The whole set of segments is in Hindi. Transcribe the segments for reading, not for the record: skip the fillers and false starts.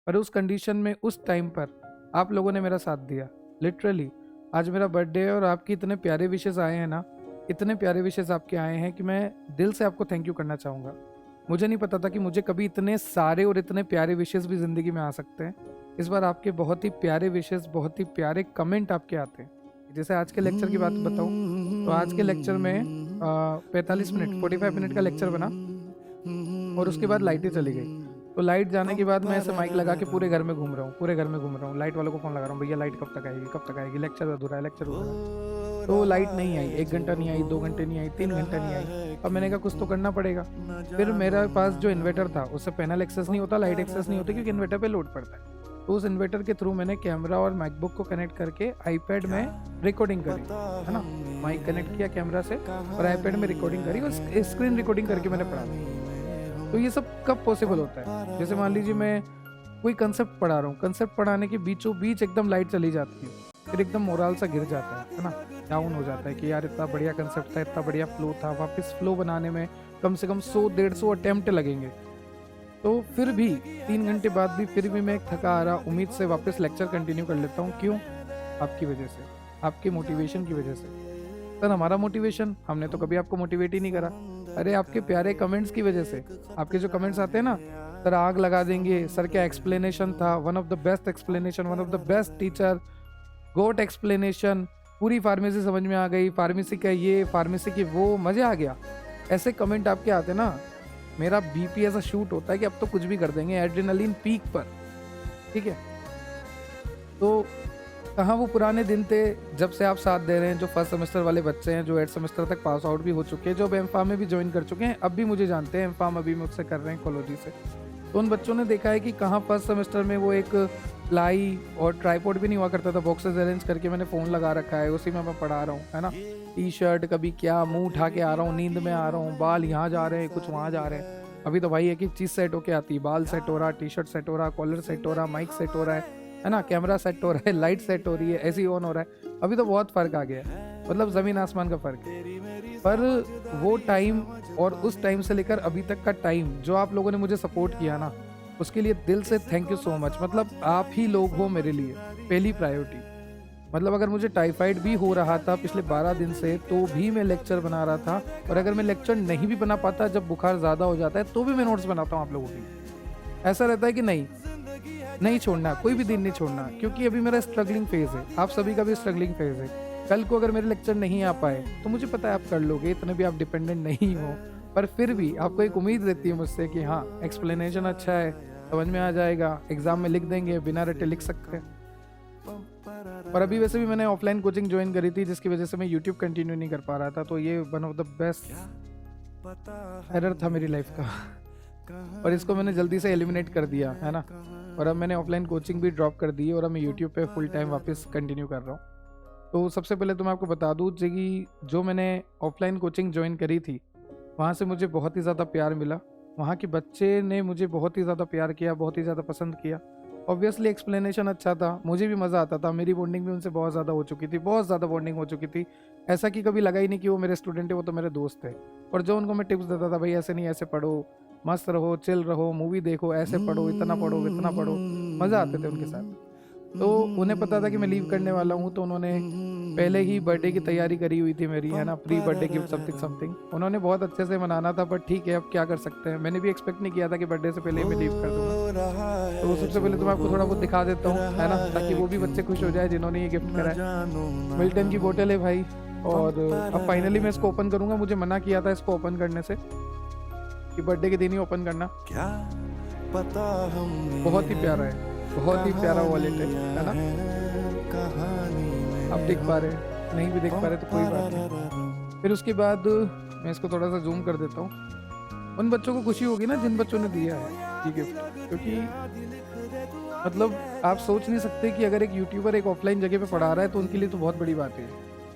पर उस कंडीशन में उस टाइम पर आप लोगों ने मेरा साथ दिया। लिटरली आज मेरा बर्थडे है और आपकी इतने प्यारे विशेस आए हैं ना, इतने प्यारे विशेस आपके आए हैं कि मैं दिल से आपको थैंक यू करना चाहूँगा। मुझे नहीं पता था कि मुझे कभी इतने सारे और इतने प्यारे विशेस भी ज़िंदगी में आ सकते हैं। इस बार आपके बहुत ही प्यारे विशेस, बहुत ही प्यारे कमेंट आपके आते हैं। जैसे आज के लेक्चर की बात बताऊँ तो आज के लेक्चर में 45 मिनट 45 मिनट का लेक्चर बना और उसके बाद लाइटें चली गई। तो लाइट जाने के बाद मैं ऐसे माइक लगा के पूरे घर में घूम रहा हूँ, पूरे घर में घूम रहा हूँ, लाइट वालों को फ़ोन लगा रहा हूँ, भैया लाइट कब तक आएगी, कब तक आएगी, लेक्चर अधूरा है, लेक्चर अधूरा है। तो लाइट नहीं आई, 1 घंटा नहीं आई, 2 घंटे नहीं आई, 3 घंटे नहीं आई। अब मैंने कहा कुछ तो करना पड़ेगा। फिर मेरे पास जो इन्वर्टर था उससे पैनल एक्सेस नहीं होता, लाइट एक्सेस नहीं होती क्योंकि इन्वर्टर पे लोड पड़ता है। तो उस इन्वर्टर के थ्रू मैंने कैमरा और मैकबुक को कनेक्ट करके आईपैड में रिकॉर्डिंग करी, है ना। माइक कनेक्ट किया कैमरा से और आईपैड में रिकॉर्डिंग करी और स्क्रीन रिकॉर्डिंग करके मैंने पढ़ा। तो ये सब कब पॉसिबल होता है? जैसे मान लीजिए मैं कोई कंसेप्ट पढ़ा रहा हूँ, कंसेप्ट पढ़ाने के बीचों बीच एकदम लाइट चली जाती है, फिर एकदम मोरल सा गिर जाता है ना, डाउन हो जाता है कि यार इतना बढ़िया कंसेप्ट था, इतना बढ़िया फ्लो था, वापस फ्लो बनाने में कम से कम 100-150 अटेम्प्ट लगेंगे। तो फिर भी 3 घंटे बाद भी फिर भी मैं थका आ रहा उम्मीद से वापस लेक्चर कंटिन्यू कर लेता हूँ। क्यों? आपकी वजह से, आपके मोटिवेशन की वजह से। सर हमारा मोटिवेशन, हमने तो कभी आपको मोटिवेट ही नहीं करा। अरे आपके प्यारे कमेंट्स की वजह से, आपके जो कमेंट्स आते हैं ना, सर आग लगा देंगे, सर क्या एक्सप्लेनेशन था, one of the best explanation, one of the best teacher, GOAT explanation, पूरी फार्मेसी समझ में आ गई, फार्मेसी का ये, फार्मेसी की वो, मज़ा आ गया। ऐसे कमेंट आपके आते ना, मेरा बीपी ऐसा शूट होता है कि अब तो कुछ भी कर देंगे, एड्रेनलिन पीक पर। ठीक है, तो कहाँ वो पुराने दिन थे जब से आप साथ दे रहे हैं, जो फर्स्ट सेमेस्टर वाले बच्चे हैं, जो 8 सेमेस्टर तक पास आउट भी हो चुके हैं, जो अब एमफार्म में भी ज्वाइन कर चुके हैं, अब भी मुझे जानते हैं, एमफार्म अभी मुझसे कर रहे हैं कॉलेज से। तो उन बच्चों ने देखा है कि कहाँ फर्स्ट सेमेस्टर में वो एक प्लाई और ट्राईपॉड भी नहीं हुआ करता था, बॉक्सेस अरेंज करके मैंने फ़ोन लगा रखा है, उसी में मैं पढ़ा रहा हूँ, है ना। टी शर्ट कभी क्या, मुंह उठा के आ रहा हूँ, नींद में आ रहा हूँ, बाल यहाँ जा रहे हैं, कुछ वहाँ जा रहे हैं। अभी तो भाई एक एक चीज़ सेट होके आती है, बाल सेट हो रहा, टी शर्ट सेट हो रहा, कॉलर सेट हो रहा, माइक सेट हो रहा है ना, कैमरा सेट हो रहा है, लाइट सेट हो रही है, ऐसी ऑन हो रहा है। अभी तो बहुत फ़र्क आ गया है, मतलब ज़मीन आसमान का फ़र्क है। पर वो टाइम और उस टाइम से लेकर अभी तक का टाइम जो आप लोगों ने मुझे सपोर्ट किया ना, उसके लिए दिल से थैंक यू सो मच। मतलब आप ही लोग हो मेरे लिए पहली प्रायोरिटी। मतलब अगर मुझे टाइफाइड भी हो रहा था पिछले 12 दिन से, तो भी मैं लेक्चर बना रहा था, और अगर मैं लेक्चर नहीं भी बना पाता, जब बुखार ज़्यादा हो जाता है, तो भी मैं नोट्स बनाता हूँ आप लोगों के लिए। ऐसा रहता है कि नहीं छोड़ना, कोई भी दिन नहीं छोड़ना, क्योंकि अभी मेरा स्ट्रगलिंग फेज़ है, आप सभी का भी स्ट्रगलिंग फेज़ है। कल को अगर मेरे लेक्चर नहीं आ पाए तो मुझे पता है आप कर लोगे, इतने भी आप डिपेंडेंट नहीं हो, पर फिर भी आपको एक उम्मीद रहती है मुझसे कि हाँ एक्सप्लेनेशन अच्छा है, समझ में आ जाएगा, एग्ज़ाम में लिख देंगे, बिना रटे लिख सकते हैं। और अभी वैसे भी मैंने ऑफलाइन कोचिंग ज्वाइन करी थी, जिसकी वजह से मैं यूट्यूब कंटिन्यू नहीं कर पा रहा था, तो ये one of the best error था मेरी लाइफ का, और इसको मैंने जल्दी से एलिमिनेट कर दिया, है ना। और अब मैंने ऑफलाइन कोचिंग भी ड्रॉप कर दी और अब मैं यूट्यूब पे फुल टाइम वापस कंटिन्यू कर रहा हूँ। तो सबसे पहले तो मैं आपको बता दूँ कि जो मैंने ऑफलाइन कोचिंग ज्वाइन करी थी, वहाँ से मुझे बहुत ही ज़्यादा प्यार मिला, वहाँ के बच्चे ने मुझे बहुत ही ज़्यादा प्यार किया, बहुत ही ज़्यादा पसंद किया। ऑब्वियसली एक्सप्लेनेशन अच्छा था, मुझे भी मज़ा आता था, मेरी बॉन्डिंग भी उनसे बहुत ज़्यादा हो चुकी थी, बहुत ज़्यादा बॉन्डिंग हो चुकी थी। ऐसा कि कभी लगा ही नहीं कि वो मेरे स्टूडेंट है, वो तो मेरे दोस्त है। और जो उनको मैं टिप्स देता था, भाई ऐसे नहीं, ऐसे पढ़ो, मस्त रहो, चिल रहो, मूवी देखो, ऐसे पढ़ो, इतना पढ़ो, इतना पढ़ो, मज़ा आते थे उनके साथ। तो उन्हें पता था कि मैं लीव करने वाला हूँ, तो उन्होंने पहले ही बर्थडे की तैयारी करी हुई थी मेरी, है ना, प्री बर्थडे गिफ्ट समथिंग उन्होंने बहुत अच्छे से मनाना था, पर ठीक है अब क्या कर सकते हैं। मैंने भी एक्सपेक्ट नहीं किया था कि बर्थडे से पहले ही मैं लीव कर दूँगा। तो सबसे पहले तो मैं आपको थोड़ा बहुत दिखा देता हूँ, है ना, ताकि वो भी बच्चे खुश हो जाए जिन्होंने ये गिफ्ट करा है। मिल्टन की बोतल है भाई, और अब फाइनली मैं इसको ओपन करूँगा। मुझे मना किया था इसको ओपन करने से, कि बर्थडे के दिन ही ओपन करना। बहुत ही प्यारा है, बहुत ही प्यारा वॉलेट है ना। आप देख पा रहे हैं, नहीं भी देख पा रहे तो कोई बात नहीं। फिर उसके बाद मैं इसको थोड़ा सा जूम कर देता हूँ। उन बच्चों को खुशी होगी ना जिन बच्चों ने दिया है ये गिफ्ट, क्योंकि मतलब आप सोच नहीं सकते कि अगर एक यूट्यूबर एक ऑफलाइन जगह पे पढ़ा रहा है तो उनके लिए तो बहुत बड़ी बात है।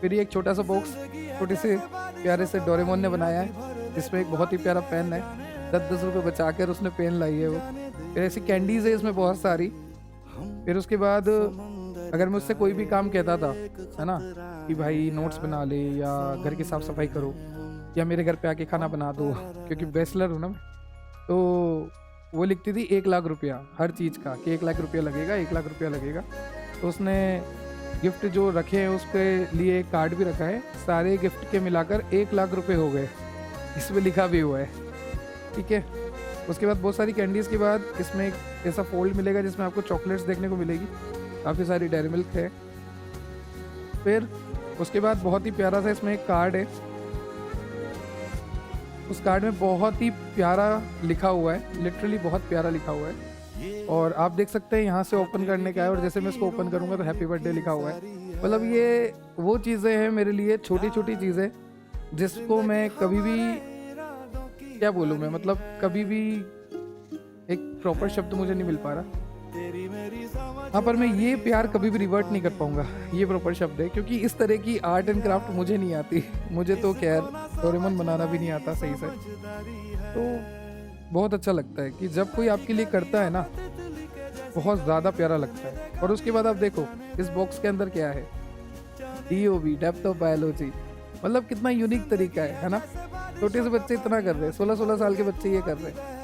फिर ये एक छोटा सा बॉक्स छोटे से प्यारे से डोरेमोन ने बनाया है, जिसमें एक बहुत ही प्यारा पेन है, 10-10 रुपये बचा कर उसने पेन लाई है वो। फिर ऐसी कैंडीज़ है इसमें बहुत सारी। फिर उसके बाद अगर मैं उससे कोई भी काम कहता था, है ना, कि भाई नोट्स बना ले या घर की साफ़ सफाई करो या मेरे घर पे आके खाना बना दो, क्योंकि बैचलर हूँ ना मैं, तो वो लिखती थी 1 लाख रुपया हर चीज़ का, कि 1 लाख रुपया लगेगा, 1 लाख रुपया लगेगा। तो उसने गिफ्ट जो रखे हैं उसके लिए एक कार्ड भी रखा है, सारे गिफ्ट के मिलाकर 1 लाख रुपए हो गए, इसमें लिखा भी हुआ है। ठीक है, उसके बाद बहुत सारी कैंडीज़ के बाद इसमें एक ऐसा फोल्ड मिलेगा जिसमें आपको चॉकलेट्स देखने को मिलेगी, काफ़ी सारी डेयरी मिल्क है। फिर उसके बाद बहुत ही प्यारा सा इसमें एक कार्ड है, उस कार्ड में बहुत ही प्यारा लिखा हुआ है, लिटरली बहुत प्यारा लिखा हुआ है। और आप देख सकते हैं यहाँ से ओपन करने का है, और जैसे मैं इसको ओपन करूँगा तो हैप्पी बर्थडे लिखा हुआ है। मतलब ये वो चीज़ें हैं मेरे लिए, छोटी छोटी चीज़ें जिसको मैं कभी भी, क्या बोलूँ मैं, मतलब कभी भी एक प्रॉपर शब्द मुझे नहीं मिल पा रहा। हाँ, पर मैं ये प्यार कभी भी रिवर्ट नहीं कर पाऊंगा, ये प्रॉपर शब्द है, क्योंकि इस तरह की आर्ट एंड क्राफ्ट मुझे नहीं आती। मुझे तो खैर डोरेमोन बनाना भी नहीं आता सही से। तो बहुत अच्छा लगता है कि जब कोई आपके लिए करता है ना, बहुत ज़्यादा प्यारा लगता है। और उसके बाद आप देखो इस बॉक्स के अंदर क्या है, DOB, डेप्थ ऑफ बायोलॉजी। मतलब कितना यूनिक तरीका है ना। छोटे से बच्चे इतना कर रहे हैं, 16-16 साल के बच्चे ये कर रहे हैं।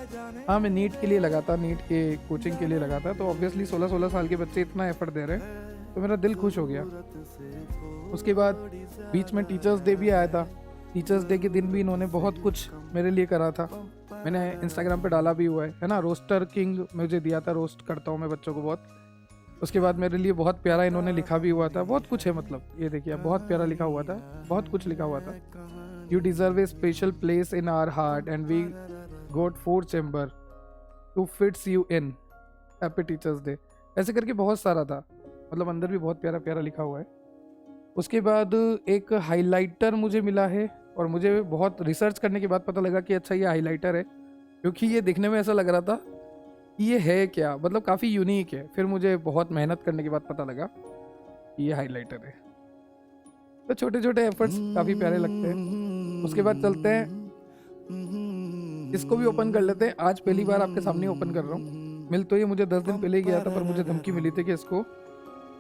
हाँ, मैं नीट के लिए लगाता, नीट के कोचिंग के लिए लगाता, तो ऑब्वियसली 16-16 साल के बच्चे इतना एफर्ट दे रहे हैं, तो मेरा दिल खुश हो गया। उसके बाद बीच में टीचर्स डे भी आया था। टीचर्स डे के दिन भी इन्होंने बहुत कुछ मेरे लिए करा था, मैंने इंस्टाग्राम पे डाला भी हुआ है ना। रोस्टर किंग मुझे दिया था, रोस्ट करता हूँ मैं बच्चों को बहुत। उसके बाद मेरे लिए बहुत प्यारा इन्होंने लिखा भी हुआ था, बहुत कुछ है, मतलब ये देखिए बहुत प्यारा लिखा हुआ था, बहुत कुछ लिखा हुआ था। You deserve a special place in our heart and we got 4 chamber to fits you in, happy teachers day, ऐसे करके बहुत सारा था। मतलब अंदर भी बहुत प्यारा प्यारा लिखा हुआ है। उसके बाद एक हाइलाइटर मुझे मिला है, और मुझे बहुत रिसर्च करने के बाद पता लगा कि अच्छा ये हाइलाइटर है, क्योंकि ये दिखने में ऐसा लग रहा था कि ये है क्या, मतलब काफ़ी यूनिक है। फिर मुझे बहुत मेहनत करने के बाद पता लगा कि ये हाइलाइटर है। तो छोटे छोटे एफर्ट्स काफ़ी प्यारे लगते हैं। उसके बाद चलते हैं, इसको भी ओपन कर लेते हैं। आज पहली बार आपके सामने ओपन कर रहा हूँ। मिल तो ये मुझे 10 दिन पहले ही गया था, पर मुझे धमकी मिली थी कि इसको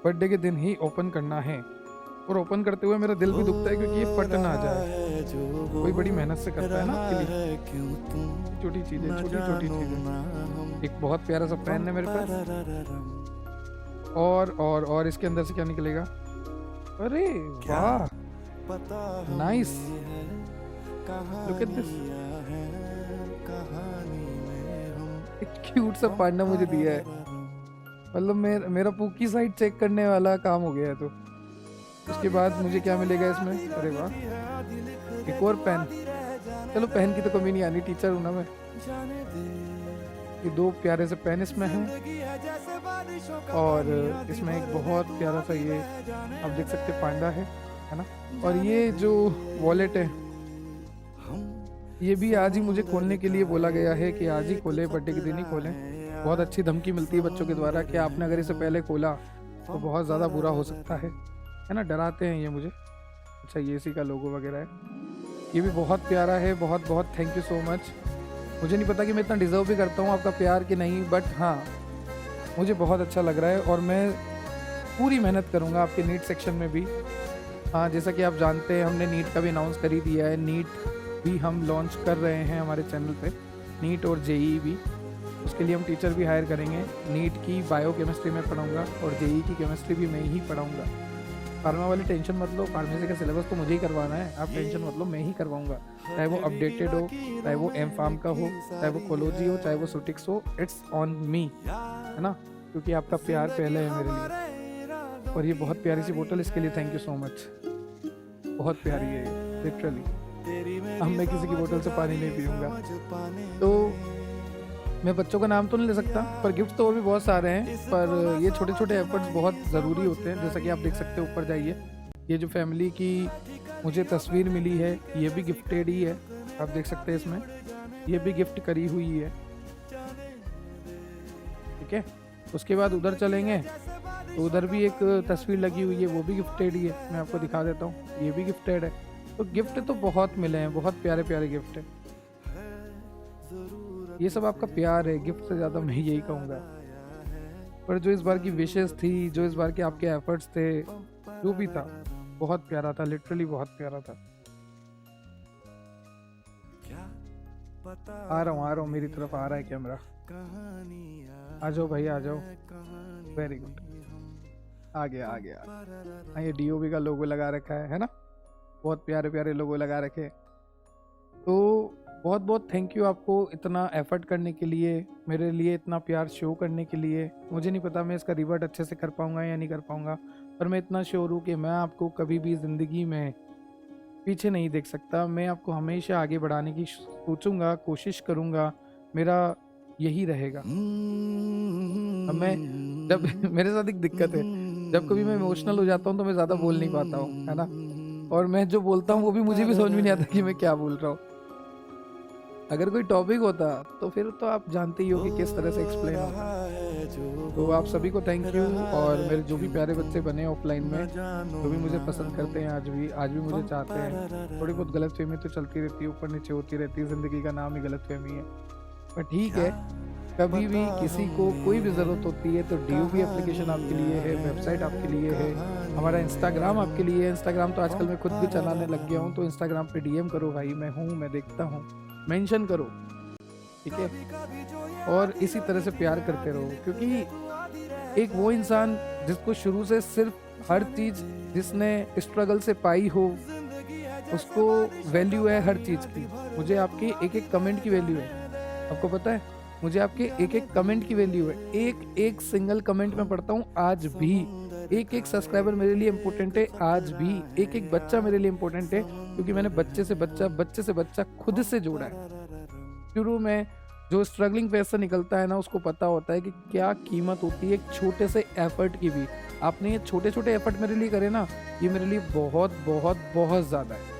बर्थडे के दिन ही ओपन करना है। और ओपन करते हुए मेरा दिल भी दुखता है, क्योंकि ये फट ना जाए। कोई बड़ी मेहनत से करता है ना आपके लिए, छोटी चीजें, छोटी छोटी चीजें। एक बहुत प्यारा सा पेन है मेरे पास। और इसके अंदर से क्या निकलेगा? अरे वाह, नाइस, लुक एट दिस। एक क्यूट सा पांडा मुझे दिया है, मतलब मेरा पूकी साइड चेक करने वाला काम हो गया है। तो उसके बाद मुझे क्या मिलेगा इसमें? अरे वाह, एक और पेन। चलो पेन की तो कमी नहीं आनी, टीचर हूं ना मैं। ये 2 प्यारे से पेन इसमें हैं, और इसमें एक बहुत प्यारा सा ये आप देख सकते पांडा है ना। और ये जो वॉलेट है, ये भी आज ही मुझे खोलने के लिए बोला गया है कि आज ही खोले, बर्थडे के दिन ही खोलें। बहुत अच्छी धमकी मिलती है बच्चों के द्वारा कि आपने अगर इसे पहले खोला तो बहुत ज़्यादा बुरा हो सकता है ना, डराते हैं ये मुझे। अच्छा, ये इसी का लोगो वगैरह है। ये भी बहुत प्यारा है, बहुत बहुत थैंक यू सो मच। मुझे नहीं पता कि मैं इतना डिज़र्व भी करता हूँ आपका प्यार कि नहीं, बट हाँ मुझे बहुत अच्छा लग रहा है, और मैं पूरी मेहनत करूँगा आपके नीट सेक्शन में भी। हाँ, जैसा कि आप जानते हैं हमने नीट का भी अनाउंस कर ही दिया है, नीट भी हम लॉन्च कर रहे हैं हमारे चैनल पे, नीट और JEE भी। उसके लिए हम टीचर भी हायर करेंगे। नीट की बायोकेमिस्ट्री में पढ़ाऊँगा, और JEE की केमिस्ट्री भी मैं ही पढ़ाऊँगा। फार्मा वाली टेंशन मत लो, फार्मेसी का सिलेबस तो मुझे ही करवाना है, आप टेंशन मत लो, मैं ही करवाऊँगा। चाहे वो अपडेटेड हो, चाहे वो M.Pharm का हो, चाहे वो कोलॉजी हो, चाहे वो सुटिक्स हो, इट्स ऑन मी, है ना, क्योंकि आपका प्यार पहले है मेरे लिए। और ये बहुत प्यारी सी बोतल, इसके लिए थैंक यू सो मच, बहुत प्यारी है ये, लिटरली। अब मैं किसी की बोतल से पानी नहीं पीऊँगा। तो मैं बच्चों का नाम तो नहीं ले सकता, पर गिफ्ट तो और भी बहुत सारे हैं, पर ये छोटे छोटे एफर्ट्स बहुत ज़रूरी होते हैं। जैसा कि आप देख सकते हैं, ऊपर जाइए, ये जो फैमिली की मुझे तस्वीर मिली है, ये भी गिफ्टेड ही है, आप देख सकते हैं इसमें, ये भी गिफ्ट करी हुई है। ठीक है, उसके बाद उधर चलेंगे तो उधर भी एक तस्वीर लगी हुई है, वो भी गिफ्टेड ही है, मैं आपको दिखा देता हूँ, ये भी गिफ्टेड है। तो गिफ्ट तो बहुत मिले हैं, बहुत प्यारे प्यारे गिफ्ट है। ये सब आपका प्यार है, गिफ्ट से ज़्यादा मैं यही कहूँगा। पर जो इस बार की विशेस थी, जो इस बार के आपके एफर्ट्स थे, जो भी था बहुत प्यारा था, लिटरली बहुत प्यारा था। आ रहा हूँ, मेरी तरफ आ रहा है कैमरा। आ जाओ भाई, आ जाओ। वेरी गुड, आ गया आ गया। हाँ, ये DOB का लोगो लगा रखा है ना, बहुत प्यारे प्यारे लोगो लगा रखे। तो बहुत बहुत थैंक यू आपको इतना एफर्ट करने के लिए, मेरे लिए इतना प्यार शो करने के लिए। मुझे नहीं पता मैं इसका रिवर्ट अच्छे से कर पाऊंगा या नहीं कर पाऊंगा, पर मैं इतना श्योर हूँ कि मैं आपको कभी भी ज़िंदगी में पीछे नहीं देख सकता। मैं आपको हमेशा आगे बढ़ाने की सोचूंगा, कोशिश करूंगा, मेरा यही रहेगा। अब मैं जब मेरे साथ एक दिक्कत है, जब कभी मैं इमोशनल हो जाता हूँ तो मैं ज़्यादा बोल नहीं पाता हूँ, है ना। और मैं जो बोलता हूँ वो भी मुझे भी समझ में नहीं आता कि मैं क्या बोल रहा हूँ। अगर कोई टॉपिक होता तो फिर तो आप जानते ही हो कि किस तरह से एक्सप्लेन होता। तो आप सभी को थैंक यू, और मेरे जो भी प्यारे बच्चे बने ऑफलाइन में, जो भी मुझे पसंद करते हैं, आज भी मुझे चाहते हैं। थोड़ी बहुत गलतफहमी तो चलती रहती है, ऊपर नीचे होती रहती है, ज़िंदगी का नाम ही गलतफहमी है। पर ठीक है, कभी भी किसी को कोई भी ज़रूरत होती है तो DOB एप्लीकेशन आपके लिए है, वेबसाइट आपके लिए है, हमारा इंस्टाग्राम आपके लिए है। इंस्टाग्राम तो आजकल मैं खुद भी चलाने लग गया हूँ, तो इंस्टाग्राम पे DM करो भाई, मैं हूँ, मैं देखता हूँ, मेंशन करो, ठीक है। और इसी तरह से प्यार करते रहो, क्योंकि एक वो इंसान जिसको शुरू से सिर्फ हर चीज़ जिसने स्ट्रगल से पाई हो, उसको वैल्यू है हर चीज़ की। मुझे आपके एक एक कमेंट की वैल्यू है, आपको पता है, मुझे आपके एक एक कमेंट की वैल्यू है। एक एक सिंगल कमेंट मैं पढ़ता हूँ आज भी। एक एक सब्सक्राइबर मेरे लिए इम्पोर्टेंट है आज भी। एक एक बच्चा मेरे लिए इम्पोर्टेंट है, क्योंकि मैंने बच्चे से बच्चा खुद से जोड़ा है। शुरू में जो स्ट्रगलिंग फेज से निकलता है ना, उसको पता होता है कि क्या कीमत होती है एक छोटे से एफर्ट की भी। आपने ये छोटे छोटे एफर्ट मेरे लिए करे ना, ये मेरे लिए बहुत बहुत बहुत ज़्यादा है।